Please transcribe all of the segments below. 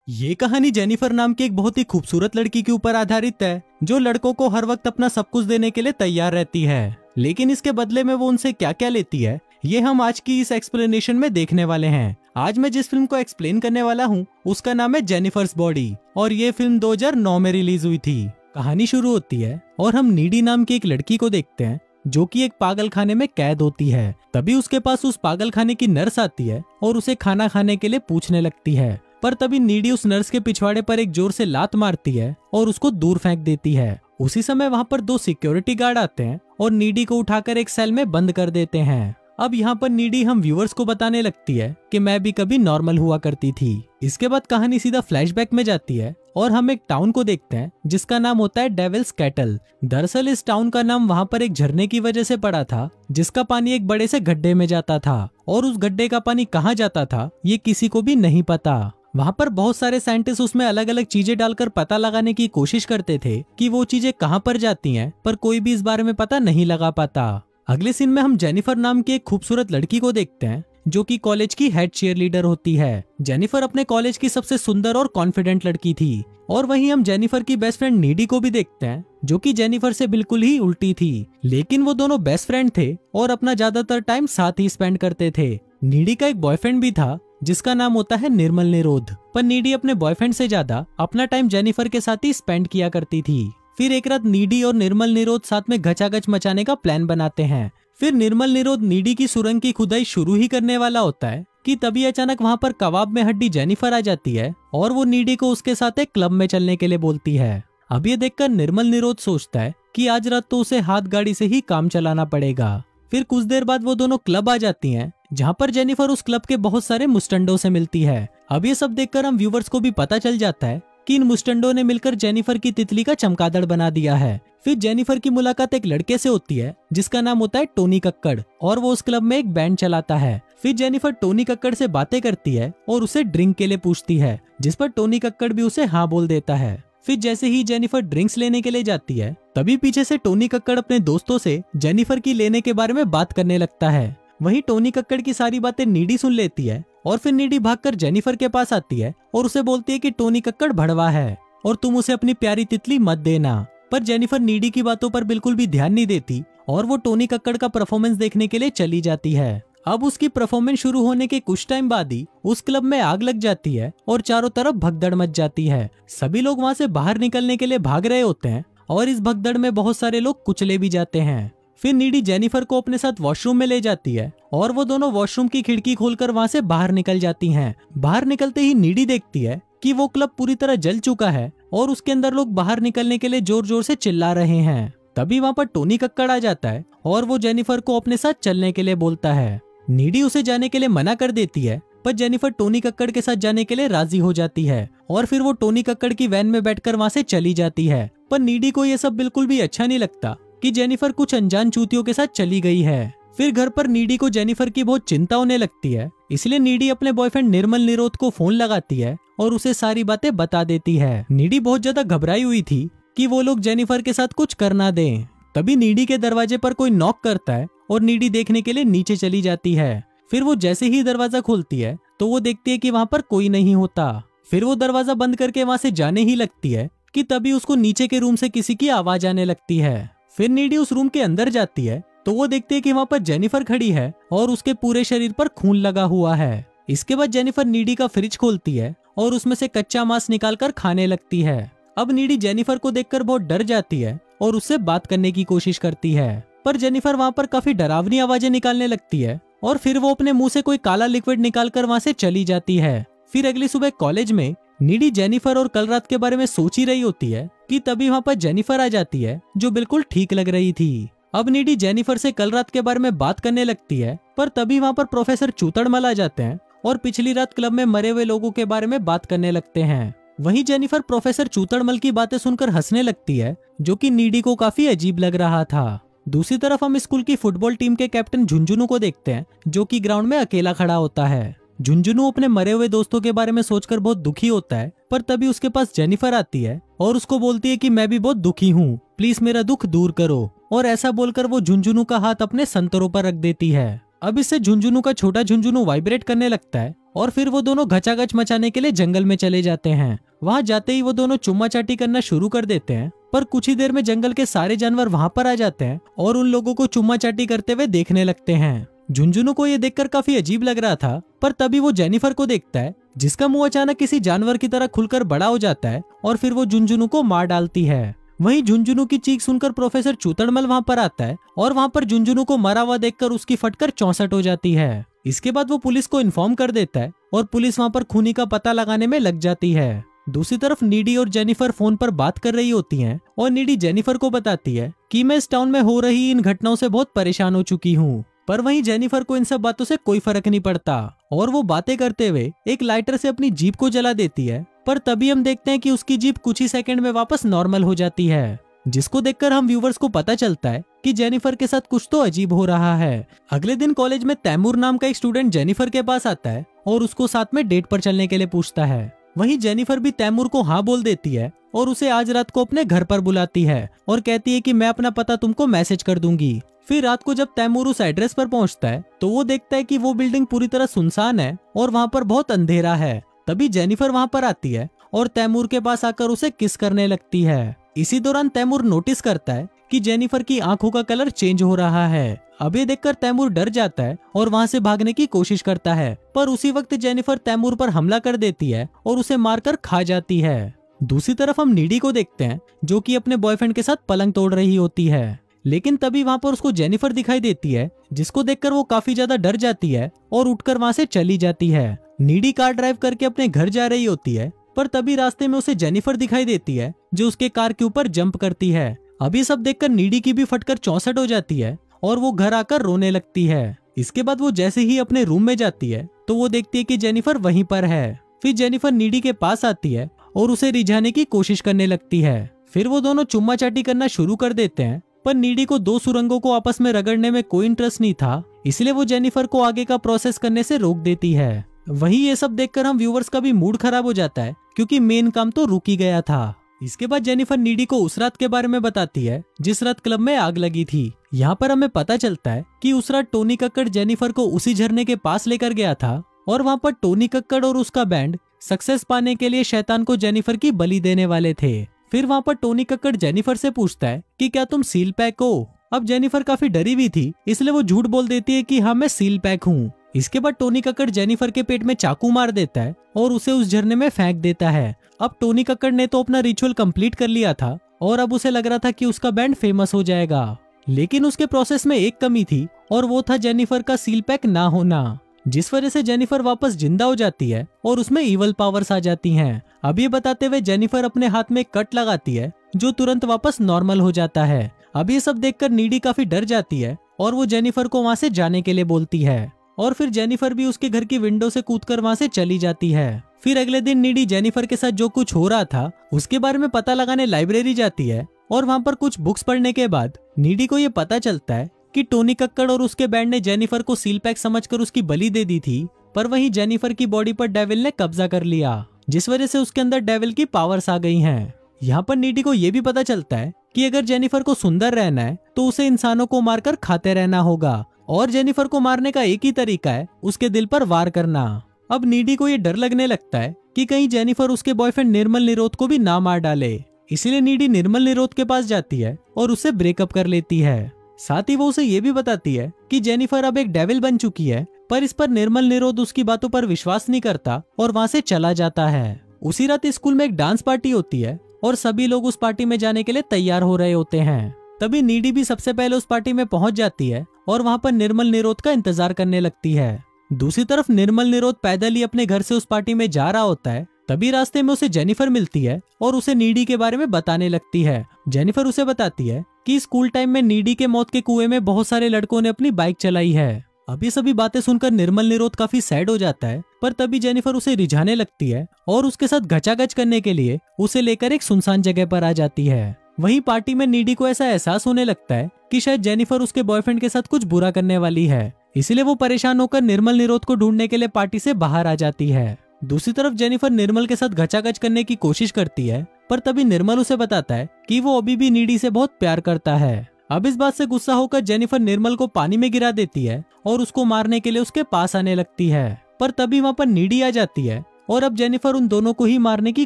ये कहानी जेनिफर नाम की एक बहुत ही खूबसूरत लड़की के ऊपर आधारित है, जो लड़कों को हर वक्त अपना सब कुछ देने के लिए तैयार रहती है। लेकिन इसके बदले में वो उनसे क्या क्या लेती है, ये हम आज की इस एक्सप्लेनेशन में देखने वाले हैं। आज मैं जिस फिल्म को एक्सप्लेन करने वाला हूँ उसका नाम है जेनिफर्स बॉडी और ये फिल्म 2009 में रिलीज हुई थी। कहानी शुरू होती है और हम नीडी नाम की एक लड़की को देखते हैं जो कि एक पागल खाने में कैद होती है। तभी उसके पास उस पागल खाने की नर्स आती है और उसे खाना खाने के लिए पूछने लगती है, पर तभी नीडी उस नर्स के पिछवाड़े पर एक जोर से लात मारती है और उसको दूर फेंक देती है। उसी समय वहाँ पर 2 सिक्योरिटी गार्ड आते हैं और नीडी को उठाकर एक सेल में बंद कर देते हैं। अब यहाँ पर नीडी हम व्यूअर्स को बताने लगती है कि मैं भी कभी नॉर्मल हुआ करती थी। इसके बाद कहानी सीधा फ्लैशबैक में जाती है और हम एक टाउन को देखते हैं जिसका नाम होता है डेविल्स कैटल। दरअसल इस टाउन का नाम वहाँ पर एक झरने की वजह से पड़ा था जिसका पानी एक बड़े से गड्ढे में जाता था और उस गड्ढे का पानी कहाँ जाता था ये किसी को भी नहीं पता। वहाँ पर बहुत सारे साइंटिस्ट उसमें अलग अलग चीजें डालकर पता लगाने की कोशिश करते थे कि वो चीजें कहाँ पर जाती हैं, पर कोई भी इस बारे में पता नहीं लगा पाता। अगले सीन में हम जेनिफर नाम की एक खूबसूरत लड़की को देखते हैं जो कि कॉलेज की हेड चीयर लीडर होती है। जेनिफर अपने कॉलेज की सबसे सुंदर और कॉन्फिडेंट लड़की थी। और वहीं हम जेनिफर की बेस्ट फ्रेंड नीडी को भी देखते हैं जो कि जेनिफर से बिल्कुल ही उल्टी थी, लेकिन वो दोनों बेस्ट फ्रेंड थे और अपना ज्यादातर टाइम साथ ही स्पेंड करते थे। नीडी का एक बॉयफ्रेंड भी था जिसका नाम होता है निर्मल निरोध, पर नीडी अपने बॉयफ्रेंड से ज्यादा अपना टाइम जेनिफर के साथ ही स्पेंड किया करती थी। फिर एक रात नीडी और निर्मल निरोध साथ में घचाघच मचाने का प्लान बनाते हैं। फिर निर्मल निरोध नीडी की सुरंग की खुदाई शुरू ही करने वाला होता है कि तभी अचानक वहाँ पर कबाब में हड्डी जेनिफर आ जाती है और वो नीडी को उसके साथ एक क्लब में चलने के लिए बोलती है। अब ये देखकर निर्मल निरोध सोचता है कि आज रात तो उसे हाथ गाड़ी से ही काम चलाना पड़ेगा। फिर कुछ देर बाद वो दोनों क्लब आ जाती हैं जहाँ पर जेनिफर उस क्लब के बहुत सारे मुस्टंडों से मिलती है। अब ये सब देखकर हम व्यूवर्स को भी पता चल जाता है कि इन मुस्टंडों ने मिलकर जेनिफर की तितली का चमगादड़ बना दिया है। फिर जेनिफर की मुलाकात एक लड़के से होती है जिसका नाम होता है टोनी कक्कड़ और वो उस क्लब में एक बैंड चलाता है। फिर जेनिफर टोनी कक्कड़ से बातें करती है और उसे ड्रिंक के लिए पूछती है, जिस पर टोनी कक्कड़ भी उसे हाँ बोल देता है। फिर जैसे ही जेनिफर ड्रिंक्स लेने के लिए जाती है तभी पीछे से टोनी कक्कड़ अपने दोस्तों से जेनिफर की लेने के बारे में बात करने लगता है। वहीं टोनी कक्कड़ की सारी बातें नीडी सुन लेती है और फिर नीडी भागकर जेनिफर के पास आती है और उसे बोलती है कि टोनी कक्कड़ भड़वा है और तुम उसे अपनी प्यारी तितली मत देना। पर जेनिफर नीडी की बातों पर बिल्कुल भी ध्यान नहीं देती और वो टोनी कक्कड़ का परफॉर्मेंस देखने के लिए चली जाती है। अब उसकी परफॉर्मेंस शुरू होने के कुछ टाइम बाद ही उस क्लब में आग लग जाती है और चारों तरफ भगदड़ मच जाती है। सभी लोग वहाँ से बाहर निकलने के लिए भाग रहे होते हैं और इस भगदड़ में बहुत सारे लोग कुचले भी जाते हैं। फिर नीडी जेनिफर को अपने साथ वॉशरूम में ले जाती है और वो दोनों वॉशरूम की खिड़की खोलकर वहाँ से बाहर निकल जाती हैं। बाहर निकलते ही नीडी देखती है कि वो क्लब पूरी तरह जल चुका है और उसके अंदर लोग बाहर निकलने के लिए जोर जोर से चिल्ला रहे हैं। तभी वहाँ पर टोनी कक्कड़ आ जाता है और वो जेनिफर को अपने साथ चलने के लिए बोलता है। नीडी उसे जाने के लिए मना कर देती है, पर जेनिफर टोनी कक्कड़ के साथ जाने के लिए राजी हो जाती है और फिर वो टोनी कक्कड़ की वैन में बैठकर वहाँ से चली जाती है। पर नीडी को ये सब बिल्कुल भी अच्छा नहीं लगता कि जेनिफर कुछ अनजान चूतियों के साथ चली गई है। फिर घर पर नीडी को जेनिफर की बहुत चिंता होने लगती है, इसलिए नीडी अपने बॉयफ्रेंड निर्मल निरोध को फोन लगाती है और उसे सारी बातें बता देती है। नीडी बहुत ज्यादा घबराई हुई थी कि वो लोग जेनिफर के साथ कुछ कर ना दें। तभी नीडी के दरवाजे पर कोई नॉक करता है और नीडी देखने के लिए नीचे चली जाती है। फिर वो जैसे ही दरवाजा खोलती है तो वो देखती है कि वहाँ पर कोई नहीं होता। फिर वो दरवाजा बंद करके वहाँ से जाने ही लगती है कि तभी उसको नीचे के रूम से किसी की आवाज आने लगती है। फिर नीडी उस रूम के अंदर जाती है तो वो देखती है कि वहाँ पर जेनिफर खड़ी है और उसके पूरे शरीर पर खून लगा हुआ है। इसके बाद जेनिफर नीडी का फ्रिज खोलती है और उसमें से कच्चा मांस निकालकर खाने लगती है। अब नीडी जेनिफर को देखकर बहुत डर जाती है और उससे बात करने की कोशिश करती है, पर जेनिफर वहाँ पर काफी डरावनी आवाजें निकालने लगती है और फिर वो अपने मुंह से कोई काला लिक्विड निकालकर वहाँ से चली जाती है। फिर अगली सुबह कॉलेज में नीडी जेनिफर और कल रात के बारे में सोच ही रही होती है कि तभी वहाँ पर जेनिफर आ जाती है जो बिल्कुल ठीक लग रही थी। अब नीडी जेनिफर से कल रात के बारे में बात करने लगती है, पर तभी वहाँ पर प्रोफेसर चूतड़मल आ जाते हैं और पिछली रात क्लब में मरे हुए लोगों के बारे में बात करने लगते हैं। वहीं जेनिफर प्रोफेसर चूतड़मल की बातें सुनकर हंसने लगती है जो कि नीडी को काफी अजीब लग रहा था। दूसरी तरफ हम स्कूल की फुटबॉल टीम के कैप्टन झुंझुनू को देखते हैं जो कि ग्राउंड में अकेला खड़ा होता है। झुंझुनू अपने मरे हुए दोस्तों के बारे में सोचकर बहुत दुखी होता है, पर तभी उसके पास जेनिफर आती है और उसको बोलती है कि मैं भी बहुत दुखी हूँ, प्लीज मेरा दुख दूर करो। और ऐसा बोलकर वो झुंझुनू का हाथ अपने संतरों पर रख देती है। अब इससे झुंझुनू का छोटा झुंझुनू वाइब्रेट करने लगता है और फिर वो दोनों घचाघच मचाने के लिए जंगल में चले जाते हैं। वहां जाते ही वो दोनों चुम्मा चाटी करना शुरू कर देते हैं, पर कुछ ही देर में जंगल के सारे जानवर वहां पर आ जाते हैं और उन लोगों को चुम्मा चाटी करते हुए देखने लगते हैं। झुंझुनू को ये देखकर काफी अजीब लग रहा था, पर तभी वो जेनिफर को देखता है जिसका मुंह अचानक किसी जानवर की तरह खुलकर बड़ा हो जाता है और फिर वो झुंझुनू को मार डालती है। वहीं झुंझुनू की चीख सुनकर प्रोफेसर चूतड़मल वहां पर आता है और वहां पर झुंझुनू को मरा हुआ देखकर उसकी फटकर 64 हो जाती है। इसके बाद वो पुलिस को इन्फॉर्म कर देता है और पुलिस वहां पर खूनी का पता लगाने में लग जाती है। दूसरी तरफ नीडी और जेनिफर फोन पर बात कर रही होती हैं और नीडी जेनिफर को बताती है कि मैं इस टाउन में हो रही इन घटनाओं से बहुत परेशान हो चुकी हूँ। पर वहीं जेनिफर को इन सब बातों से कोई फर्क नहीं पड़ता और वो बातें करते हुए एक लाइटर से अपनी जीप को जला देती है। पर तभी हम देखते हैं कि उसकी जीप कुछ ही सेकंड में वापस नॉर्मल हो जाती है, जिसको देखकर हम व्यूवर्स को पता चलता है कि जेनिफर के साथ कुछ तो अजीब हो रहा है। अगले दिन कॉलेज में तैमूर नाम का एक स्टूडेंट जेनिफर के पास आता है और उसको साथ में डेट पर चलने के लिए पूछता है। वहीं जेनिफर भी तैमूर को हाँ बोल देती है और उसे आज रात को अपने घर पर बुलाती है और कहती है कि मैं अपना पता तुमको मैसेज कर दूंगी। फिर रात को जब तैमूर उस एड्रेस पर पहुंचता है तो वो देखता है कि वो बिल्डिंग पूरी तरह सुनसान है और वहाँ पर बहुत अंधेरा है। तभी जेनिफर वहाँ पर आती है और तैमूर के पास आकर उसे किस करने लगती है। इसी दौरान तैमूर नोटिस करता है कि जेनिफर की आंखों का कलर चेंज हो रहा है। अब ये देखकर तैमूर डर जाता है और वहाँ से भागने की कोशिश करता है, पर उसी वक्त जेनिफर तैमूर पर हमला कर देती है और उसे मारकर खा जाती है। दूसरी तरफ हम नीडी को देखते हैं जो कि अपने बॉयफ्रेंड के साथ पलंग तोड़ रही होती है, लेकिन तभी वहाँ पर उसको जेनिफर दिखाई देती है जिसको देखकर वो काफी ज्यादा डर जाती है और उठकर वहाँ से चली जाती है। नीडी कार ड्राइव करके अपने घर जा रही होती है, पर तभी रास्ते में उसे जेनिफर दिखाई देती है जो उसके कार के ऊपर जंप करती है। अभी सब देखकर नीडी की भी फटकर 64 हो जाती है और वो घर आकर रोने लगती है। इसके बाद वो जैसे ही अपने रूम में जाती है तो वो देखती है कि जेनिफर वहीं पर है। फिर जेनिफर नीडी के पास आती है और उसे रिझाने की कोशिश करने लगती है। फिर वो दोनों चुम्मा चाटी करना शुरू कर देते हैं, पर नीडी को दो सुरंगों को आपस में रगड़ने में कोई इंटरेस्ट नहीं था, इसलिए वो जेनिफर को आगे का प्रोसेस करने से रोक देती है। वहीं ये सब देखकर हम व्यूवर्स का भी मूड खराब हो जाता है क्योंकि मेन काम तो रुक ही गया था। इसके बाद जेनिफर नीडी को उस रात के बारे में बताती है जिस रात क्लब में आग लगी थी। यहाँ पर हमें पता चलता है कि उस रात टोनी कक्कड़ जेनिफर को उसी झरने के पास लेकर गया था और वहाँ पर टोनी कक्कड़ और उसका बैंड सक्सेस पाने के लिए शैतान को जेनिफर की बलि देने वाले थे। फिर वहाँ पर टोनी कक्कड़ जेनिफर से पूछता है कि क्या तुम सील पैक हो। अब जेनिफर काफी डरी हुई थी, इसलिए वो झूठ बोल देती है कि हाँ मैं सील पैक हूँ। इसके बाद टोनी कक्कड़ जेनिफर के पेट में चाकू मार देता है और उसे उस झरने में फेंक देता है। अब टोनी कक्कड़ ने तो अपना रिचुअल कंप्लीट कर लिया था और अब उसे लग रहा था कि उसका बैंड फेमस हो जाएगा, लेकिन उसके प्रोसेस में एक कमी थी और वो था जेनिफर का सील पैक ना होना, जिस वजह से जेनिफर वापस जिंदा हो जाती है और उसमें इवल पावर्स आ जाती हैं। अब ये बताते हुए जेनिफर अपने हाथ में कट लगाती है जो तुरंत वापस नॉर्मल हो जाता है। अब ये सब देखकर नीडी काफी डर जाती है और वो जेनिफर को वहाँ से जाने के लिए बोलती है और फिर जेनिफर भी उसके घर की विंडो से कूदकर वहाँ से चली जाती है। फिर अगले दिन नीडी जेनिफर के साथ जो कुछ हो रहा था उसके बारे में पता लगाने लाइब्रेरी जाती है और वहाँ पर कुछ बुक्स पढ़ने के बाद नीडी को ये पता चलता है कि टोनी कक्कड़ और उसके बैंड ने जेनिफर को सील पैक समझकर उसकी बलि दे दी थी, पर वहीं जेनिफर की बॉडी पर डेविल ने कब्जा कर लिया, जिस वजह से उसके अंदर डेविल की पावर्स आ गई हैं। यहाँ पर नीडी को ये भी पता चलता है कि अगर जेनिफर को सुंदर रहना है तो उसे इंसानों को मारकर खाते रहना होगा और जेनिफर को मारने का एक ही तरीका है उसके दिल पर वार करना। अब नीडी को ये डर लगने लगता है कि कहीं जेनिफर उसके बॉयफ्रेंड निर्मल निरोध को भी ना मार डाले, इसलिए नीडी निर्मल निरोध के पास जाती है और उससे ब्रेकअप कर लेती है। साथ ही वो उसे ये भी बताती है कि जेनिफर अब एक डेविल बन चुकी है, पर इस पर निर्मल निरोध उसकी बातों पर विश्वास नहीं करता और वहाँ से चला जाता है। उसी रात स्कूल में एक डांस पार्टी होती है और सभी लोग उस पार्टी में जाने के लिए तैयार हो रहे होते हैं। तभी नीडी भी सबसे पहले उस पार्टी में पहुंच जाती है और वहाँ पर निर्मल निरोध का इंतजार करने लगती है। दूसरी तरफ निर्मल निरोध पैदल ही अपने घर से उस पार्टी में जा रहा होता है। तभी रास्ते में उसे जेनिफर मिलती है और उसे नीडी के बारे में बताने लगती है। जेनिफर उसे बताती है कि स्कूल टाइम में नीडी के मौत के कुएं में बहुत सारे लड़कों ने अपनी बाइक चलाई है। अब ये सभी बातें सुनकर निर्मल निरोध काफी सैड हो जाता है, पर तभी जेनिफर उसे रिझाने लगती है और उसके साथ घचाघच करने के लिए उसे लेकर एक सुनसान जगह पर आ जाती है। वहीं पार्टी में नीडी को ऐसा एहसास होने लगता है कि शायद जेनिफर उसके बॉयफ्रेंड के साथ कुछ बुरा करने वाली है, इसलिए वो परेशान होकर निर्मल निरोध को ढूंढने के लिए पार्टी से बाहर आ जाती है। दूसरी तरफ जेनिफर निर्मल के साथ घचाघच करने की कोशिश करती है, पर तभी निर्मल उसे बताता है कि वो अभी भी नीडी से बहुत प्यार करता है। अब इस बात से गुस्सा होकर जेनिफर निर्मल को पानी में गिरा देती है और उसको मारने के लिए उसके पास आने लगती है, पर तभी वहाँ पर नीडी आ जाती है और अब जेनिफर उन दोनों को ही मारने की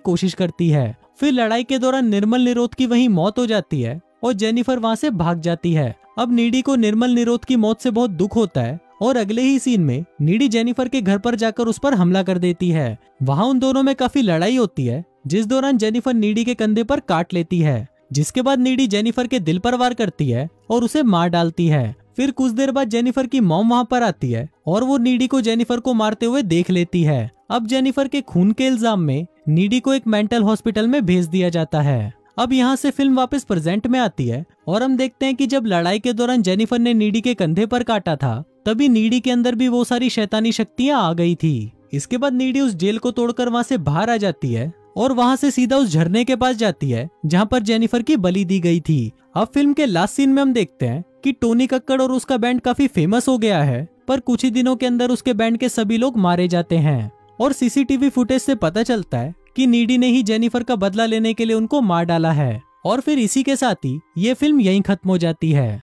कोशिश करती है। फिर लड़ाई के दौरान निर्मल निरोध की वहीं मौत हो जाती है और जेनिफर वहाँ से भाग जाती है। अब नीडी को निर्मल निरोध की मौत से बहुत दुख होता है और अगले ही सीन में नीडी जेनिफर के घर पर जाकर उस पर हमला कर देती है। वहाँ उन दोनों में काफी लड़ाई होती है, जिस दौरान जेनिफर नीडी के कंधे पर काट लेती है, जिसके बाद नीडी जेनिफर के दिल पर वार करती है और उसे मार डालती है। फिर कुछ देर बाद जेनिफर की मॉम वहाँ पर आती है और वो नीडी को जेनिफर को मारते हुए देख लेती है। अब जेनिफर के खून के इल्जाम में नीडी को एक मेंटल हॉस्पिटल में भेज दिया जाता है। अब यहाँ से फिल्म वापस प्रेजेंट में आती है और हम देखते हैं कि जब लड़ाई के दौरान जेनिफर ने नीडी के कंधे पर काटा था, तभी नीडी के अंदर भी वो सारी शैतानी शक्तियाँ आ गई थी। इसके बाद नीडी उस जेल को तोड़कर वहाँ से बाहर आ जाती है और वहाँ से सीधा उस झरने के पास जाती है जहाँ पर जेनिफर की बलि दी गई थी। अब फिल्म के लास्ट सीन में हम देखते हैं कि टोनी कक्कड़ और उसका बैंड काफी फेमस हो गया है, पर कुछ ही दिनों के अंदर उसके बैंड के सभी लोग मारे जाते हैं और सीसीटीवी फुटेज से पता चलता है कि नीडी ने ही जेनिफर का बदला लेने के लिए उनको मार डाला है। और फिर इसी के साथ ही ये फिल्म यहीं खत्म हो जाती है।